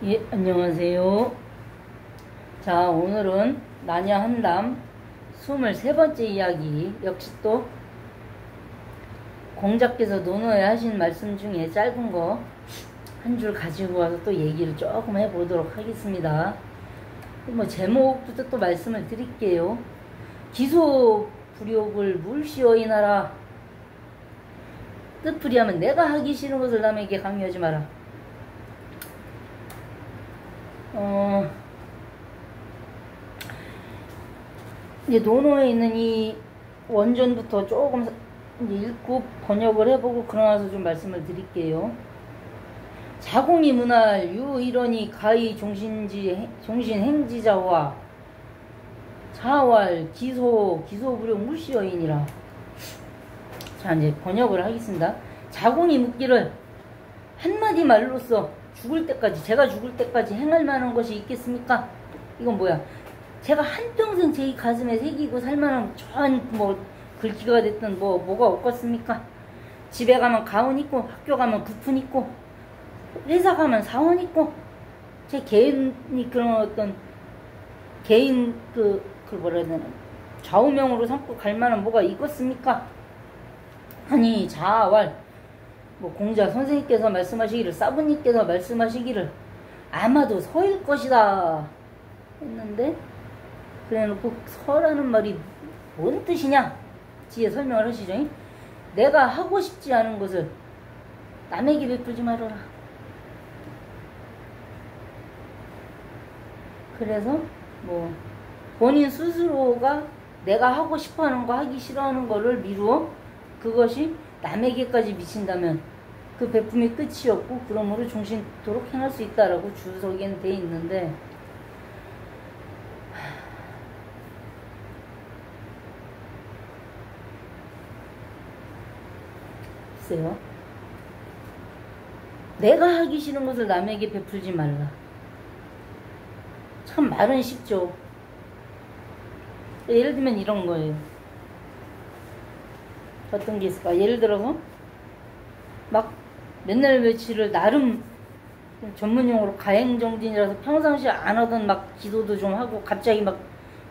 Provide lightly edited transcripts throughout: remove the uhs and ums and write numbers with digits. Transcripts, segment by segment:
예, 안녕하세요. 자, 오늘은 나냐 한담 23번째 이야기, 역시 또 공자께서 논어에 하신 말씀 중에 짧은 거 한 줄 가지고 와서 또 얘기를 조금 해보도록 하겠습니다. 뭐 제목부터 또 말씀을 드릴게요. 기소 불욕을 물시어이나라. 뜻풀이하면 내가 하기 싫은 것을 남에게 강요하지 마라. 이제 논어에 있는 이 원전부터 조금 이제 읽고 번역을 해보고 그러나서 좀 말씀을 드릴게요. 자공이 문할 유일원이 가히 종신행지자와 자활 기소불용 물시여인이라. 자, 이제 번역을 하겠습니다. 자공이 묻기를 한마디 말로써 제가 죽을 때까지 행할 만한 것이 있겠습니까? 이건 뭐야? 제가 한평생 제 가슴에 새기고 살만한 뭐 글귀가 됐든 뭐가 없겠습니까? 집에 가면 가운 있고, 학교 가면 부푼 있고, 회사 가면 사원 있고, 제 개인이 그런 어떤 개인 그걸 뭐라 해야 되나, 좌우명으로 삼고 갈 만한 뭐가 있겠습니까? 아니, 자활, 뭐 공자 선생님께서 말씀하시기를, 사부님께서 말씀하시기를 아마도 서일 것이다 했는데, 그래놓고 서라는 말이 뭔 뜻이냐? 뒤에 설명을 하시죠. 내가 하고 싶지 않은 것을 남에게 베풀지 말아라. 그래서 뭐 본인 스스로가 내가 하고 싶어하는 거, 하기 싫어하는 거를 미루어 그것이 남에게까지 미친다면 그 베품이 끝이 없고 그러므로 종신토록 행할 수 있다라고 주석에는 돼 있는데, 글쎄요, 내가 하기 싫은 것을 남에게 베풀지 말라. 참 말은 쉽죠. 예를 들면 이런 거예요. 어떤 게 있을까? 예를 들어서 막 맨날 며칠을 나름 전문용어로 가행정진이라서 평상시에 안 하던 막 기도도 좀 하고 갑자기 막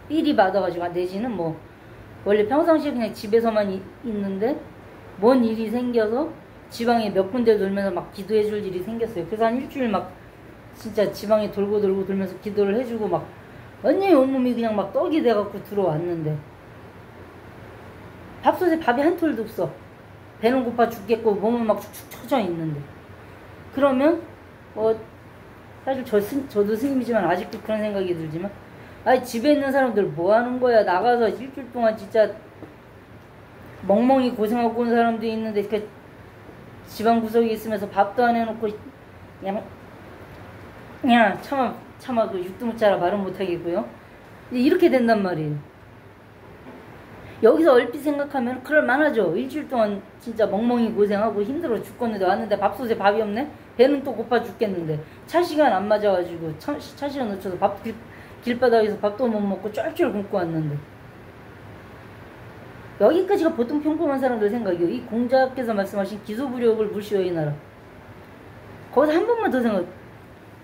삘이 받아가지고, 내지는 뭐 원래 평상시에 그냥 집에서만 있는데 뭔 일이 생겨서 지방에 몇 군데 돌면서 막 기도해 줄 일이 생겼어요. 그래서 한 일주일 막 진짜 지방에 돌고 돌면서 기도를 해주고 막 완전히 온몸이 그냥 막 떡이 돼갖고 들어왔는데 밥솥에 밥이 한 톨도 없어. 배는 고파 죽겠고 몸은 막 축축 처져 있는데, 그러면 사실 저도 스님이지만 아직도 그런 생각이 들지만, 집에 있는 사람들 뭐 하는 거야? 나가서 일주일 동안 진짜 멍멍이 고생하고 온 사람도 있는데 그 지방 구석에 있으면서 밥도 안 해놓고 그냥 차마 그 육두무자라 말은 못하겠고요. 이렇게 된단 말이에요. 여기서 얼핏 생각하면 그럴만하죠. 일주일 동안 진짜 멍멍이 고생하고 힘들어 죽겠는데 왔는데 밥솥에 밥이 없네? 배는 또 고파 죽겠는데 차 시간 안 맞아가지고 차 시간 놓쳐서 길바닥에서 밥도 못 먹고 쫄쫄 굶고 왔는데, 여기까지가 보통 평범한 사람들 생각이에요. 이 공자께서 말씀하신 기소불욕을 물시어이나라. 거기서 한 번만 더 생각,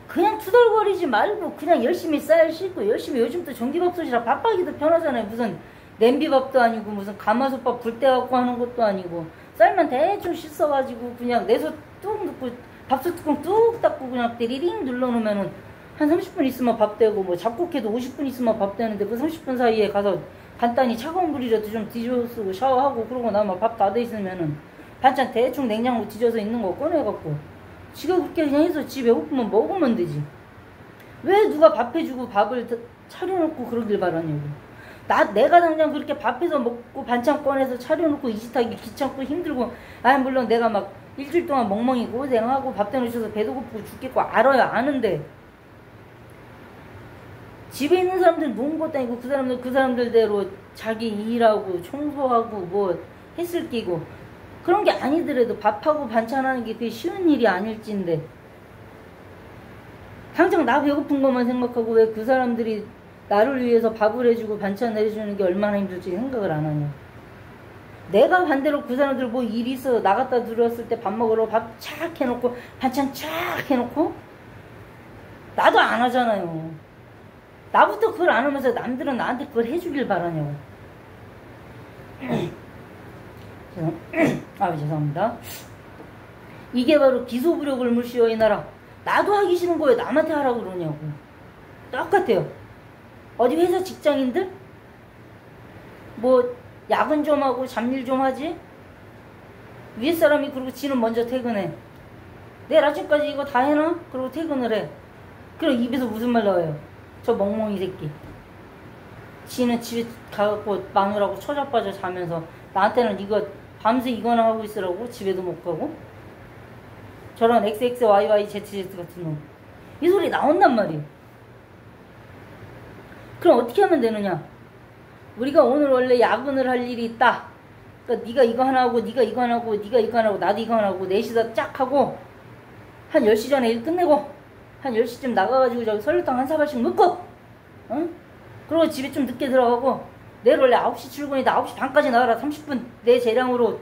그냥 투덜거리지 말고 그냥 열심히 쌀 씻고 열심히, 요즘 또 전기밥솥이라 밥하기도 편하잖아요. 무슨 냄비밥도 아니고 무슨 가마솥밥 불 때 갖고 하는 것도 아니고, 쌀만 대충 씻어가지고 그냥 내솥 뚝 넣고 밥솥 뚜껑 뚝 닫고 그냥 때리링 눌러놓으면은 한 30분 있으면 밥 되고, 뭐 잡곡해도 50분 있으면 밥 되는데 그 30분 사이에 가서 간단히 차가운 물이라도 좀 뒤져 쓰고 샤워하고 그러고 나면 밥 다 돼 있으면은 반찬 대충 냉장고 뒤져서 있는 거 꺼내갖고 지가 그렇게 그냥 해서 지 배고프면 먹으면 되지. 왜 누가 밥 해주고 밥을 차려놓고 그러길 바라냐고. 내가 당장 그렇게 밥해서 먹고 반찬 꺼내서 차려놓고 이 짓 하기 귀찮고 힘들고, 물론 내가 막 일주일 동안 멍멍이 고생하고 밥 대놓으셔서 배도 고프고 죽겠고 알아요. 아는데 집에 있는 사람들 노는 것도 아니고 그 사람들대로 자기 일하고 청소하고 뭐 했을 끼고 그런 게 아니더라도 밥하고 반찬하는 게 그게 쉬운 일이 아닐진데, 당장 나 배고픈 것만 생각하고 왜 그 사람들이 나를 위해서 밥을 해주고 반찬을 해주는 게 얼마나 힘들지 생각을 안 하냐. 내가 반대로 그 사람들 뭐 일이 있어 나갔다 들어왔을 때 밥 먹으러 밥 착 해놓고 반찬 착 해놓고 나도 안 하잖아요. 나부터 그걸 안 하면서 남들은 나한테 그걸 해주길 바라냐고. 아, 죄송합니다. 이게 바로 기소부력을 물시어 이 나라. 나도 하기 싫은 거에 남한테 하라고 그러냐고. 똑같아요. 어디 회사 직장인들? 뭐 야근 좀 하고 잡일 좀 하지? 위에 사람이 그러고 지는 먼저 퇴근해. 내일 아침까지 이거 다 해놔? 그러고 퇴근을 해. 그럼 입에서 무슨 말 나와요? 저 멍멍이 새끼. 지는 집에 가갖고 마누라고 처자빠져 자면서 나한테는 이거 밤새 이거나 하고 있으라고 집에도 못 가고. 저런 XXYYZZ 같은 놈. 이 소리 나온단 말이에요. 그럼 어떻게 하면 되느냐? 우리가 오늘 원래 야근을 할 일이 있다. 그러니까 네가 이거 하나 하고 네가 이거 하나 하고 네가 이거 하나 하고 나도 이거 하나 하고 넷이서 쫙 하고 한 10시 전에 일 끝내고 한 10시쯤 나가가지고 저기 설렁탕 한 사발씩 먹고 응? 그리고 집에 좀 늦게 들어가고 내일 원래 9시 출근이다. 9시 반까지 나가라. 30분 내 재량으로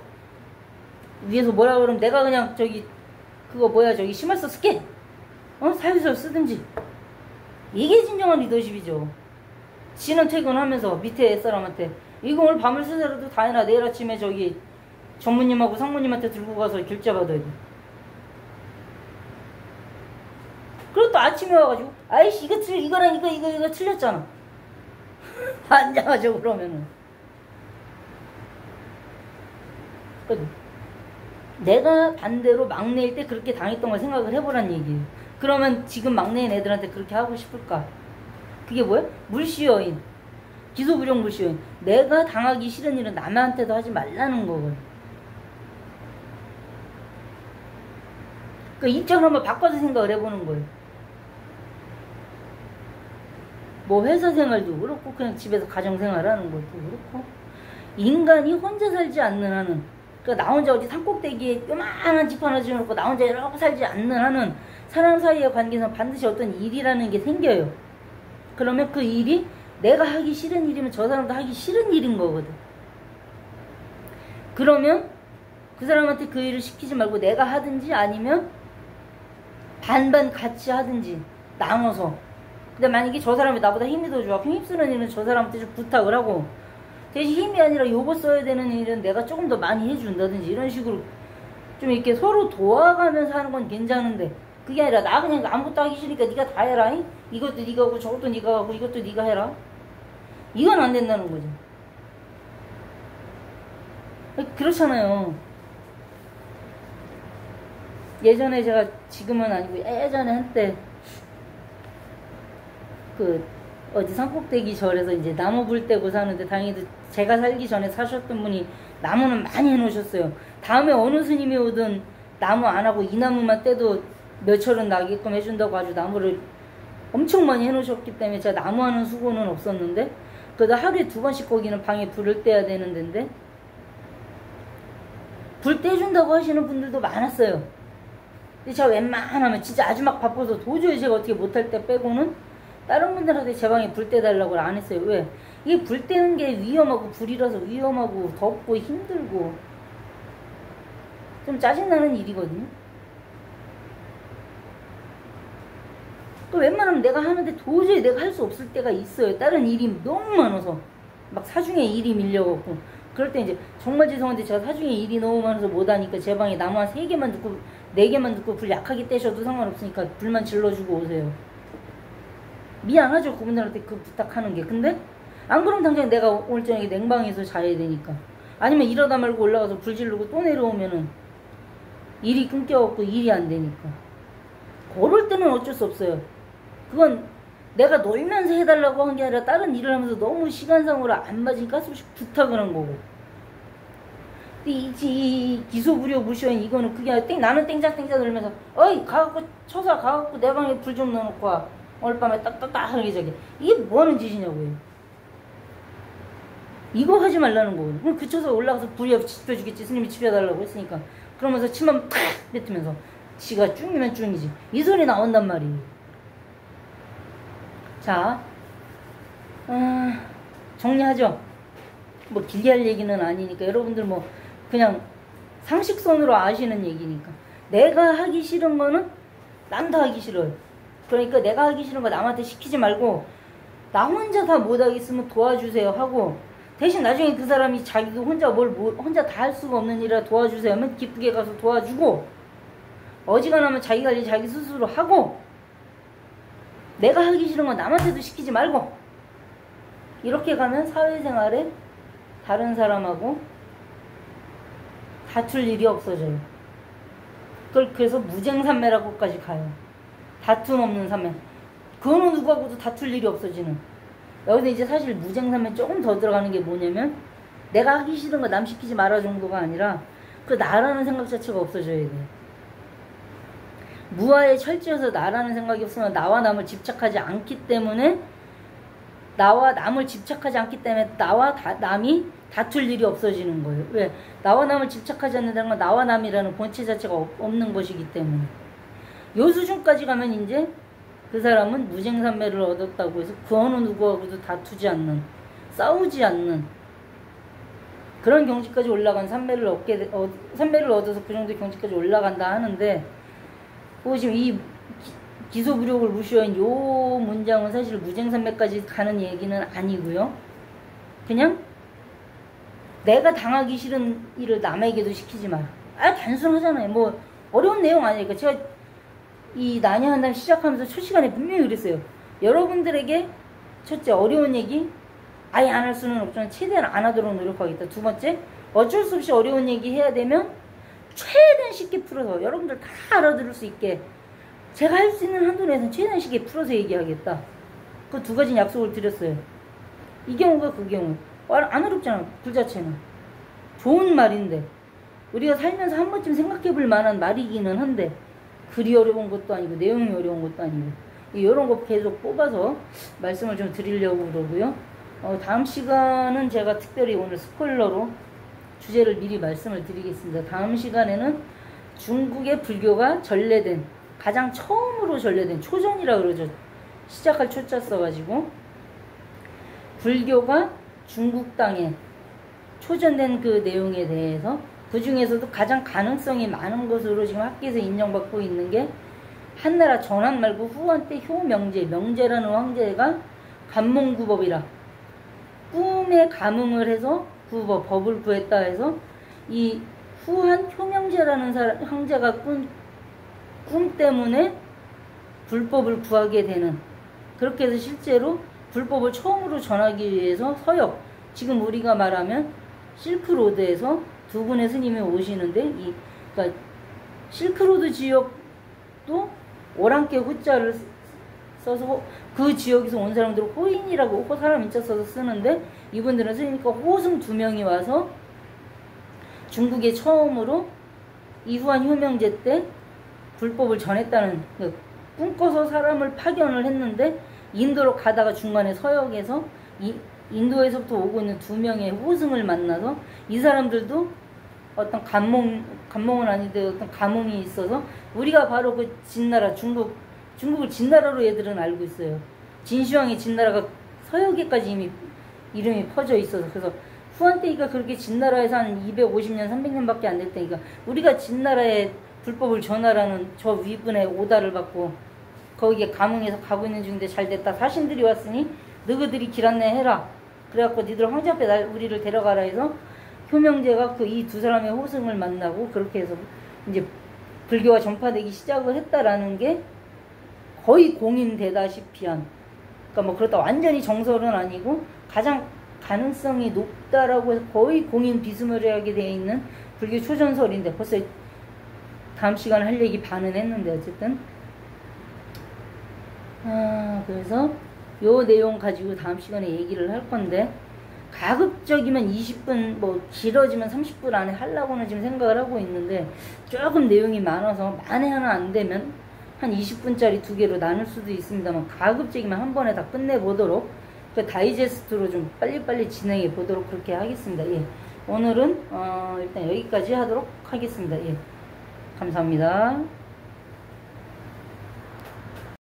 위에서 뭐라 그러면 내가 그냥 저기 그거 뭐야 저기 심할서 쓸게. 사유서 쓰든지. 이게 진정한 리더십이죠. 지는 퇴근하면서 밑에 사람한테 이거 오늘 밤을 새서라도 다 해놔. 내일 아침에 저기 전무님하고 상무님한테 들고 가서 결제 받아야 돼. 그리고 또 아침에 와가지고 아이씨 이거랑 이거 틀렸잖아. 앉아가지고 그러면은 내가 반대로 막내일 때 그렇게 당했던 걸 생각을 해보란 얘기예요. 그러면 지금 막내인 애들한테 그렇게 하고 싶을까? 그게 뭐야? 물시여인. 기소부력 물시여인. 내가 당하기 싫은 일은 남한테도 하지 말라는 거거든. 그 입장을 한번 바꿔서 생각을 해보는 거예요. 뭐 회사 생활도 그렇고 그냥 집에서 가정생활하는 것도 그렇고 인간이 혼자 살지 않는 한은 그러니까 나 혼자 어디 산꼭대기에 요만한 집 하나 지어놓고 나 혼자 이러고 살지 않는 한은 사람 사이의 관계에서 반드시 어떤 일이라는 게 생겨요. 그러면 그 일이 내가 하기 싫은 일이면 저 사람도 하기 싫은 일인 거거든. 그러면 그 사람한테 그 일을 시키지 말고 내가 하든지 아니면 반반 같이 하든지 나눠서. 근데 만약에 저 사람이 나보다 힘이 더 좋아. 힘쓰는 일은 저 사람한테 좀 부탁을 하고 대신 힘이 아니라 요거 써야 되는 일은 내가 조금 더 많이 해준다든지 이런 식으로 좀 이렇게 서로 도와가면서 하는 건 괜찮은데 그게 아니라 나 그냥 아무것도 하기 싫으니까 네가 다 해라. 이것도 네가 하고 저것도 네가 하고 이것도 네가 해라. 이건 안 된다는 거죠. 그렇잖아요. 예전에 제가 지금은 아니고 예전에 한때 그 어디 산꼭대기 절에서 이제 나무 불 떼고 사는데 다행히도 제가 살기 전에 사셨던 분이 나무는 많이 해놓으셨어요. 다음에 어느 스님이 오든 나무 안 하고 이 나무만 떼도 몇철은 나게끔 해준다고 아주 나무를 엄청 많이 해놓으셨기 때문에 제가 나무하는 수고는 없었는데 그래도 하루에 2번씩 거기는 방에 불을 떼야 되는 데인데 불 떼준다고 하시는 분들도 많았어요. 근데 제가 웬만하면 진짜 아주 막 바빠서 도저히 제가 어떻게 못할 때 빼고는 다른 분들한테 제 방에 불 떼달라고 안 했어요. 왜? 이게 불 떼는 게 위험하고 불이라서 위험하고 덥고 힘들고 좀 짜증나는 일이거든요. 또 웬만하면 내가 하는데 도저히 내가 할 수 없을 때가 있어요. 다른 일이 너무 많아서 막 사중에 일이 밀려갖고 그럴 때 이제 정말 죄송한데 제가 사중에 일이 너무 많아서 못하니까 제 방에 나무 한 3개만 듣고 4개만 듣고 불 약하게 떼셔도 상관없으니까 불만 질러주고 오세요. 미안하죠 그분들한테 그 부탁하는 게. 근데 안 그러면 당장 내가 오늘 저녁에 냉방에서 자야 되니까. 아니면 이러다 말고 올라가서 불 지르고 또 내려오면은 일이 끊겨갖고 일이 안 되니까. 그럴 때는 어쩔 수 없어요. 그건 내가 놀면서 해달라고 한 게 아니라 다른 일을 하면서 너무 시간상으로 안 맞으니까 가끔씩 부탁을 한 거고. 이 기소부려 무시한 이거는 그게 아니라 나는 땡짝땡짝 놀면서 어이 가갖고 쳐서 가갖고 내 방에 불 좀 넣어놓고 와. 오늘 밤에 딱딱딱하게 저기 이게 뭐하는 짓이냐고요. 이거 하지 말라는 거거든요. 그럼 그쳐서 올라가서 불이 지펴주겠지. 스님이 지펴달라고 했으니까. 그러면서 침만 팍 뱉으면서 지가 쭝이면 쭝이지. 이 소리 나온단 말이에요. 자 정리하죠. 뭐 길게 할 얘기는 아니니까 여러분들 뭐 그냥 상식선으로 아시는 얘기니까 내가 하기 싫은 거는 남도 하기 싫어요. 그러니까 내가 하기 싫은 거 남한테 시키지 말고 나 혼자 다 못하겠으면 도와주세요 하고, 대신 나중에 그 사람이 자기도 혼자 다 할 수가 없는 일이라 도와주세요 하면 기쁘게 가서 도와주고, 어지간하면 자기 관리 자기 스스로 하고, 내가 하기 싫은 건 남한테도 시키지 말고, 이렇게 가면 사회생활에 다른 다툴 일이 없어져요. 그래서 무쟁산매라고까지 가요. 다툼 없는 산매. 그거는 누구하고도 다툴 일이 없어지는. 여기서 이제 사실 무쟁산매 조금 더 들어가는 게 뭐냐면, 내가 하기 싫은 거 남 시키지 마라 정도가 아니라 그 나라는 생각 자체가 없어져야 돼. 무아에 철저해서 나라는 생각이 없으면 나와 남을 집착하지 않기 때문에 나와 남이 다툴 일이 없어지는 거예요. 왜? 나와 남을 집착하지 않는다는 건 나와 남이라는 본체 자체가 없는 것이기 때문에. 요 수준까지 가면 이제 그 사람은 무쟁산매를 얻었다고 해서 그 어느 누구하고도 다투지 않는, 싸우지 않는 그런 경지까지 올라간 산매를 얻어서 그 정도의 경지까지 올라간다 하는데, 지금 이 기소부력을 무시한 요 문장은 사실 무쟁산매까지 가는 얘기는 아니고요. 그냥 내가 당하기 싫은 일을 남에게도 시키지 마라. 단순하잖아요. 뭐 어려운 내용 아니니까. 제가 이 난야한담 시작하면서 첫 시간에 분명히 그랬어요. 여러분들에게 첫째, 어려운 얘기 아예 안 할 수는 없지만 최대한 안 하도록 노력하겠다. 두 번째, 어쩔 수 없이 어려운 얘기 해야 되면 최대한 쉽게 풀어서 여러분들 다 알아들을 수 있게 제가 할 수 있는 한도 내에서는 최대한 쉽게 풀어서 얘기하겠다. 그 두 가지 약속을 드렸어요. 이 경우가 그 경우. 안 어렵잖아. 그 자체는. 좋은 말인데 우리가 살면서 한 번쯤 생각해 볼 만한 말이기는 한데, 글이 어려운 것도 아니고 내용이 어려운 것도 아니고, 이런 거 계속 뽑아서 말씀을 좀 드리려고 그러고요. 다음 시간은 제가 특별히 오늘 스포일러로 주제를 미리 말씀을 드리겠습니다. 다음 시간에는 중국의 불교가 전래된, 가장 처음으로 전래된, 초전이라 그러죠. 시작할 초자 써가지고 불교가 중국 땅에 초전된 그 내용에 대해서, 그 중에서도 가장 가능성이 많은 것으로 지금 학계에서 인정받고 있는 게, 한나라 전환 말고 후한 때 명제라는 황제가 감몽구법이라 꿈에 감흥을 해서 법을 구했다 해서, 이 후한 효명제라는 황제가 꿈 때문에 불법을 구하게 되는, 그렇게 해서 실제로 불법을 처음으로 전하기 위해서 서역, 지금 우리가 말하면 실크로드에서 두 분의 스님이 오시는데, 그러니까 실크로드 지역도 오랑캐 호자를 써서 그 지역에서 온 사람들을 호인이라고 사람 인자 써서 쓰는데, 이분들은 쓰니까 호승 두 명이 와서 중국에 처음으로 이후한 효명제 때 불법을 전했다는, 꿈꿔서 사람을 파견을 했는데 인도로 가다가 중간에 서역에서 인도에서부터 오고 있는 두 명의 호승을 만나서 이 사람들도 어떤 감몽은 아닌데 어떤 감흥이 있어서, 우리가 바로 그 진나라, 중국을 진나라로 얘들은 알고 있어요. 진시황의 진나라가 서역에까지 이미 이름이 퍼져 있어서, 그래서 후한 때니까 그렇게 진나라에서 한 250년, 300년밖에 안 될 때니까 우리가 진나라에 불법을 전하라는 저 위분의 오다를 받고 거기에 감흥해서 가고 있는 중인데, 잘 됐다. 사신들이 왔으니 너희들이 길 안내해라. 그래갖고 니들 황제 앞에 우리를 데려가라 해서 효명제가 이 두 사람의 호승을 만나고, 그렇게 해서 이제 불교가 전파되기 시작을 했다라는 게 거의 공인되다시피 한, 그러니까 뭐 그렇다 완전히 정설은 아니고 가장 가능성이 높다라고 해서 거의 공인 비스무리하게 되어 있는 불교 초전설인데, 벌써 다음 시간에 할 얘기 반은 했는데, 어쨌든 그래서 요 내용 가지고 다음 시간에 얘기를 할 건데, 가급적이면 20분, 뭐 길어지면 30분 안에 하려고는 지금 생각을 하고 있는데, 조금 내용이 많아서 만에 하나 안 되면 한 20분짜리 두 개로 나눌 수도 있습니다만, 가급적이면 한 번에 다 끝내보도록, 그 다이제스트로 좀 빨리빨리 진행해 보도록 그렇게 하겠습니다. 예. 오늘은 일단 여기까지 하도록 하겠습니다. 예. 감사합니다.